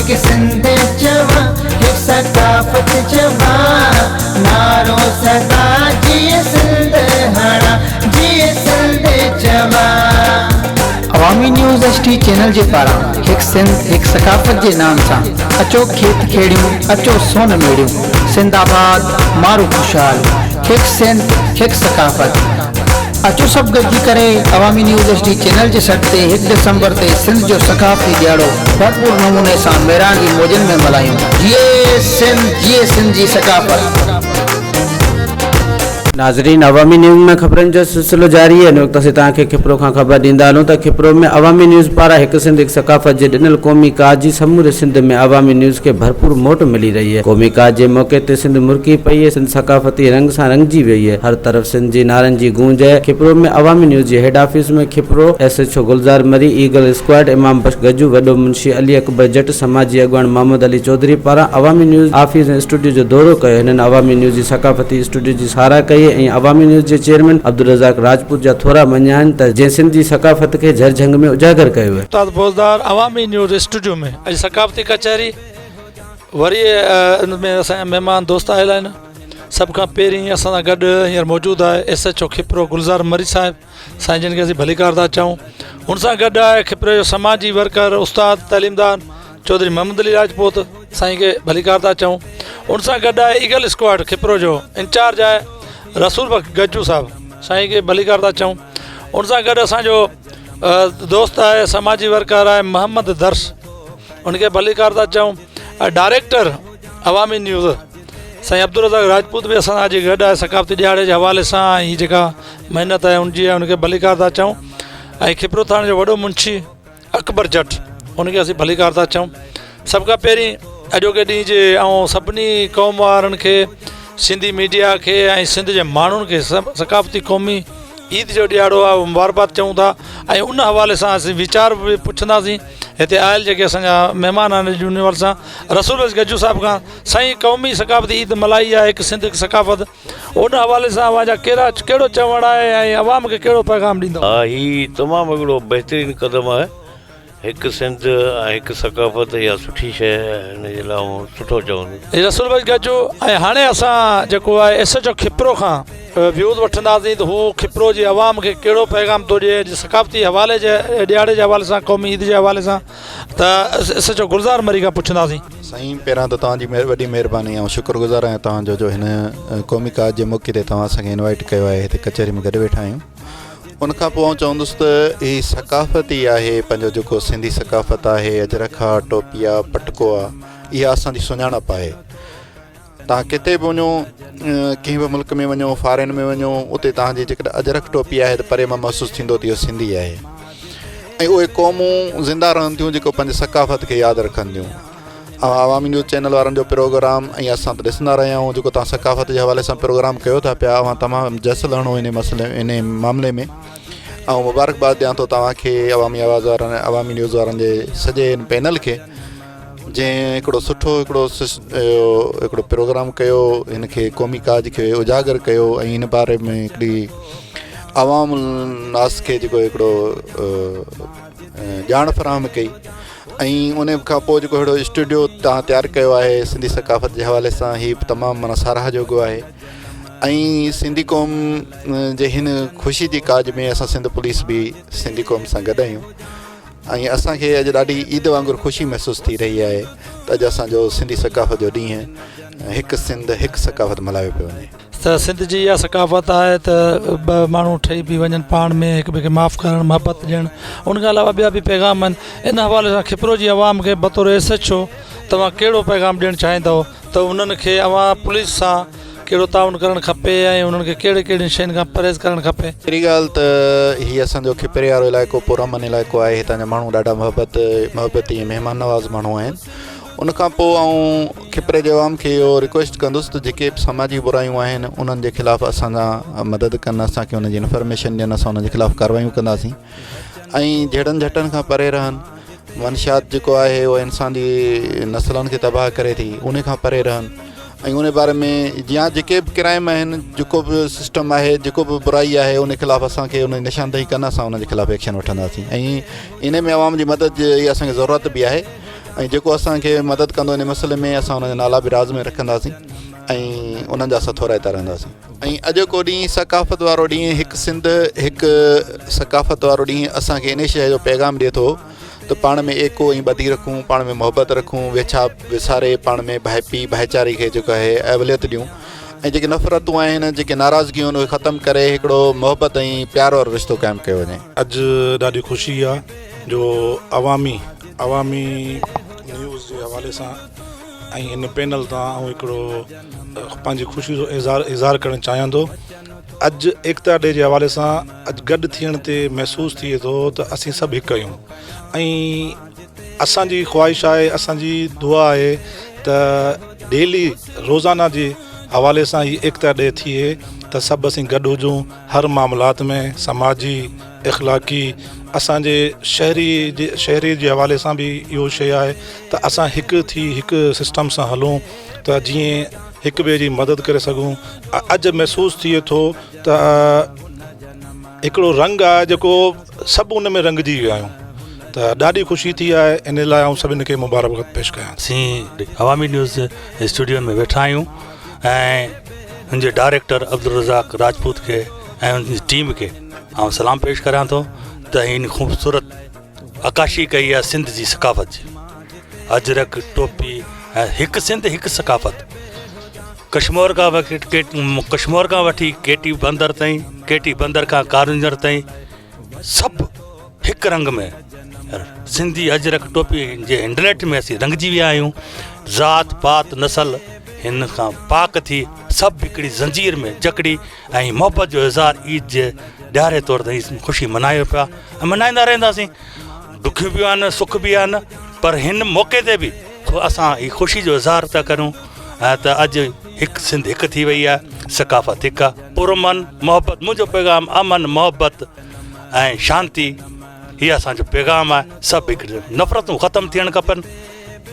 एक सिंध जवां एक सकाफत जवां नारो सदा जिए सिंध हणा जिए सिंध जवां। अवामी न्यूज़ HD चैनल जे पारां एक सिंध एक सकाफत जे नाम सां अचो खेत खेड़ियूं अचो सोन मेड़ियूं सिंधाबाद मारू खुशहाल एक सिंध एक सकाफत। अचो सब गॾिजी करे अवामी न्यूज़ HD चैनल जे सट ते 1 दिसंबर ते सिंध जो सकाफ़ती दिहाड़ो भरपूर नमूने सां मेरान जी मौजन में मल्हायूं। जिए सिंध जी सकाफ़त। नाज़रीन, अवामी न्यूज़ में खबरन जो सिलसिलो जारी है। वक्त से तक खिपरो का खबर दींदा हलूं तो खिपरो में अवामी न्यूज़ पारा एक सिंध एक सकाफत के दिनल कौमी काज की समूरे सिंध में अवामी न्यूज़ के भरपूर मोट मिली रही है। कौमी काज के मौके पर सिंध मुर्की पई है, सिंध सकाफती रंग से रंगजी वही है। हर तरफ सिंध की नारन की गूंज है। खिपरो में अवामी न्यूज़ के हेड ऑफिस में खिपरो SHO गुलजार मरी, ईगल स्क्वाड, इमाम बख्श गजू, वडो मुंशी अली अकबर जट, समाजी अगवान मोहम्मद अली चौधरी पारा अवामी न्यूज़ ऑफिस स्टूडियो जो दौरो किया। इन्होंने अवामी न्यूज़ की सकाफती स्टूडियो की साराह कई। अवामी न्यूज़ के चेयरमैन अब्दुल रज़ाक राजपूत जा थोड़ा मञा जे सिंध की सकाफत के झरझंग में उजागर किया है। उस्ताद फौजदार अवामी न्यूज़ स्टूडियो में अज सकाफती कचहरी वरी में असां मेहमान दोस्त आयल आहिनि। सब खां पहिरीं असां सां गॾु हींअर मौजूदु आहे SHO खिपरो गुलजार मरी साहिब, साईं जिन खे असीं भलीकार था चऊं। हुन सां गॾु आहे खिपरे जो समाजी वर्कर उस्ताद तलीमदार चौधरी मोहम्मद अली राजपूत, साईं खे भलीकार था चऊं। हुन सां गॾु आहे ईगल स्क्वाड खिपरो जो इंचार्ज आहे रसूल बख्श गजू साहब, साईं खे भलीकार था चऊं। उन सां गॾु असांजो दोस्त आहे समाजी वर्कर आहे मोहम्मद दर्श, उनखे भलीकार था चऊं। डायरेक्टर अवामी न्यूज़ साईं अब्दुल रज़ाक राजपूत भी असां अॼु गॾु आहे सकाफ़ती दिहाड़े जे हवाले सां। हीअ जेका महिनत आहे उनजी आहे, उनखे भलीकार था चऊं। ऐं खिपरो थाणे जो वॾो मुंशी अकबर जट, उनखे असीं भलीकार था चऊं। सभ खां पहिरीं अॼोके ॾींहं जे ऐं सभिनी क़ौम वारनि खे, सिंधी मीडिया के ऐं सिंध जे माण्हुनि खे सकाफ़ती क़ौमी ईद जो ॾियारो आहे मुबारकबाद चऊं था। ऐं उन हवाले सां असीं वीचार बि पुछंदासीं। हिते आयल जेके असांजा महिमान आहिनि यूनिवर्स सां रसूल बख्श गजू साहिब खां, साईं क़ौमी सकाफ़ती ईद मल्हाई आहे हिकु सिंध हिकु सकाफ़त, उन हवाले सां अवांजा कहिड़ो चवण आहे ऐं अवाम खे कहिड़ो पैगाम ॾींदो? हा, हीअ तमामु हिकिड़ो बहितरीनु क़दम आहे। हिकु सिंध ऐं हिकु सकाफ़त इहा सुठी शइ आहे, हिन जे लाइ आउं सुठो चवंदुसि। रसूल बख्श गजू, ऐं हाणे असां जेको आहे SHO खिपरो खां व्यूज़ वठंदासीं त हू खिपरो जी आवाम खे कहिड़ो पैगाम थो ॾिए सकाफ़ती हवाले जे ॾियारे जे हवाले सां, क़ौमी ईद जे हवाले सां। त SHO गुलजार मरी खां पुछंदासीं। साईं, पहिरां त तव्हांजी वॾी महिरबानी ऐं शुक्रगुज़ार आहियां तव्हांजो जो हिन क़ौमी काज जे मौक़े ते तव्हां असांखे इनवाइट कयो आहे, हिते कचहरी में गॾु वेठा आहियूं। उनखां पोइ आउं चवंदुसि त हीअ सकाफ़त ई आहे, पंहिंजो जेको सिंधी सकाफ़त आहे, अजरखा टोपिया पटको आहे, इहा असांजी सुञाणप आहे। तव्हां किथे बि वञो, कंहिं बि मुल्क में वञो, फॉरेन में वञो, उते तव्हांजी जेकॾहिं अजरख टोपी आहे त परे मां महसूसु थींदो त इहो सिंधी आहे। ऐं उहे क़ौमूं ज़िंदा रहनि थियूं जेको पंहिंजे सकाफ़त खे यादि रखनि थियूं। अवामी न्यूज़ चैनल वारनि जो प्रोग्राम ऐं असां त ॾिसंदा रहिया आहियूं, जेको तव्हां सकाफ़त जे हवाले सां प्रोग्राम कयो था पिया, तव्हां तमामु जस लहणो इन मामले में। ऐं मुबारकबाद ॾियां थो तव्हांखे, अवामी आवाज़ वारनि, अवामी न्यूज़ वारनि जे सॼे हिन पैनल खे, जंहिं हिकिड़ो सुठो हिकिड़ो प्रोग्राम कयो, हिन खे क़ौमी काज खे उजागर कयो ऐं हिन बारे में हिकिड़ी आवाम नास खे जेको हिकिड़ो ॼाण फ़राहम कई। ऐं उन खां पोइ जेको अहिड़ो स्टूडियो तव्हां तयारु कयो आहे सिंधी सकाफ़त जे हवाले सां, हीअ तमामु माना साराह जोॻो आहे। ऐं सिंधी क़ौम जे हिन ख़ुशी जी काज में असां सिंध पुलिस बि सिंधी क़ौम सां गॾु आहियूं। ऐं असांखे अॼु ॾाढी ईद वांगुरु ख़ुशी महसूसु थी रही आहे त अॼु असांजो सिंधी सकाफ़त जो ॾींहुं हिकु सिंध हिकु सकाफ़त मल्हायो पियो वञे। त सिंध जी इहा सकाफ़त आहे त ॿ माण्हू ठही बि वञनि पाण में, हिक ॿिए खे माफ़ु करणु, मोहबत ॾियणु, उनखां अलावा ॿिया बि पैगाम आहिनि। इन हवाले सां खिपरो जी आवाम खे बतौर SHO तव्हां कहिड़ो पैगाम ॾियणु चाहींदव त उन्हनि खे अवां पुलिस सां कहिड़ो ताउन करणु खपे ऐं उन्हनि खे कहिड़े शयुनि खां परहेज़ करणु खपे? पहिरीं ॻाल्हि त हीअ असांजो खिपरे वारो इलाइक़ो पुरअमन इलाइक़ो आहे। हितां जा माण्हू ॾाढा मोहबती ऐं महिमान नवाज़ माण्हू आहिनि। उनखां पोइ आउं खिपरे जे आवाम खे इहो रिक्वेस्ट कंदुसि त जेके बि समाजी बुरायूं आहिनि उन्हनि जे ख़िलाफ़ु असांजा मदद कनि, असांखे उनजी इंफॉर्मेशन ॾियनि, असां उनजे ख़िलाफ़ु कार्रवाइयूं कंदासीं। ऐं जहिड़नि झटनि खां परे रहनि, मंशियात जेको आहे उहो इंसान जी नसलनि खे तबाह करे थी, उन खां परे रहनि। ऐं उन बारे में या जेके बि क्राइम आहिनि, जेको बि सिस्टम आहे, जेको बि बुराई आहे, उन ख़िलाफ़ु असांखे उन निशानदेही कनि, असां उन जे ख़िलाफ़ु एक्शन वठंदासीं। ऐं इन में आवाम जी मदद जी असांखे ज़रूरत बि आहे। ऐं जेको असांखे मदद कंदो इन मसइले में असां हुनजा नाला बि राज़ में रखंदासीं ऐं उन्हनि जा असां थोराईंदा रहंदासीं। ऐं अॼु को ॾींहुं सकाफ़त वारो ॾींहुं हिकु सिंध हिकु सकाफ़त वारो ॾींहुं असांखे इन शइ जो पैगाम ॾिए थो त पाण में एको ऐं ॿधी रखूं, पाण में मोहबत रखूं, वेछा विसारे पाण में भाईचारे खे जेको आहे अहलियत ॾियूं ऐं जेके नफ़रतूं आहिनि, जेके नाराज़गियूं आहिनि, उहे ख़तमु करे हिकिड़ो मोहबत ऐं प्यार वारो रिश्तो क़ाइमु कयो वञे। अॼु ॾाढी ख़ुशी आहे जो अवामी न्यूज़ जे हवाले सां ऐं इन पैनल तां ऐं हिकिड़ो पंहिंजी ख़ुशी जो इज़हार करणु चाहियां थो। अॼु एकता डे जे हवाले सां अॼु गॾु थियण ते महसूसु थिए थो त असीं सभु हिकु आहियूं ऐं असांजी ख़्वाहिश आहे, असांजी दुआ आहे त डेली रोज़ाना जे हवाले सां ही एकता डे थिए त सभु असीं गॾु हुजूं हर मामलात में, समाजी, इख़लाक़ी, असांजे शहरी जे हवाले सां बि इहो शइ आहे त असां हिकु थी हिकु सिस्टम सां हलूं त जीअं हिक ॿिए जी मदद करे सघूं। अॼु महसूसु थिए थो त हिकिड़ो रंग आहे जेको सभु उन में रंगजी विया आहियूं, त ॾाढी ख़ुशी थी आहे। इन लाइ आउं सभिनी खे मुबारकबाद पेश कयां। असीं अवामी न्यूज़ स्टूडियो में वेठा आहियूं ऐं हुनजे डायरेक्टर अब्दुल रज़ाक राजपूत खे ऐं हुनजी टीम खे आउं सलाम पेश करियां थो त इन ख़ूबसूरत अकाशी कई आहे सिंध जी सकाफ़त जी। अजरक, टोपी ऐं हिकु सिंध हिकु सकाफ़त। कश्मीर खां वठी केटी बंदर ताईं, केटी बंदर खां कारंजर ताईं सभु हिकु रंग में सिंधी अजरक टोपी जे इंटरनेट में असीं रंगजी विया आहियूं। ज़ात पात नसल हिन खां पाक थी सभु हिकिड़ी ज़ंजीर में जकड़ी ऐं मोहबत जो इज़हार ईद जे ॾियारे तौर ते ख़ुशी मनायो पिया ऐं मनाईंदा रहंदासीं। दुख बि आहिनि, सुख बि आहिनि, पर हिन मौक़े ते बि असां ही ख़ुशी जो इज़हार था करूं त अॼु हिकु सिंध हिकु थी वई आहे, सकाफ़त हिकु आहे। पुरमन मोहबत, मुंहिंजो पैगाम अमन, मोहबत ऐं शांती हीअ असांजो पैगाम आहे। सभु हिकिड़े नफ़रतूं ख़तमु थियणु खपनि।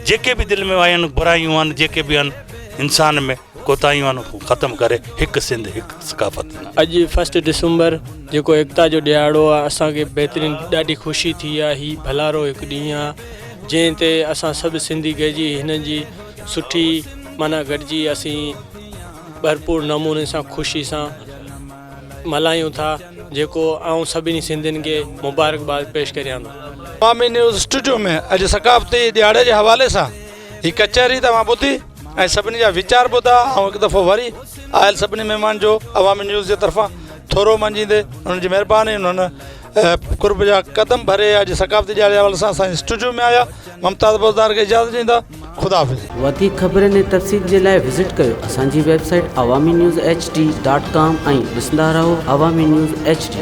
जेके बि दिलि में आहिनि, बुरायूं आहिनि, जेके बि आहिनि इंसान में कोताहियूं आहिनि, ख़तमु करे हिकु सिंध हिकु सकाफ़त। अॼु 1 डिसंबर जेको एकता जो ॾियारो आहे, असांखे बहितरीनु ॾाढी ख़ुशी थी आहे। हीउ भलारो हिकु ॾींहुं आहे जंहिं ते असां सभु सिंधी गॾिजी हिन जी सुठी माना गॾिजी असीं भरपूर नमूने सां ख़ुशी सां मल्हायूं था, जेको आउं सभिनी सिंधियुनि खे मुबारकबाद पेश करियां थो। अवामी न्यूज़ स्टूडियो में अॼु सकाफ़ती ॾियारे जे हवाले सां ही कचहरी तव्हां ॿुधी ऐं सभिनी जा वीचार ॿुधा ऐं हिकु दफ़ो वरी आयल सभिनी महिमान जो अवामी न्यूज़ जे तरफ़ां थोरो मंझींदे उन्हनि जी महिरबानी, उन्हनि कुर्ब जा कदम भरे अॼु सकाफ़ती ॾियारे जे हवाले सां असांजे स्टूडियो में आया। मुमताज़ बोज़दार खे इजाज़त ॾींदा। खुदा हाफ़िज़। वधीक ख़बरनि ऐं तफ़सील जे लाइ विज़िट कयो असांजी वेबसाइट awamiNewsHD.com ऐं ॾिसंदा रहो अवामी न्यूज़ HD।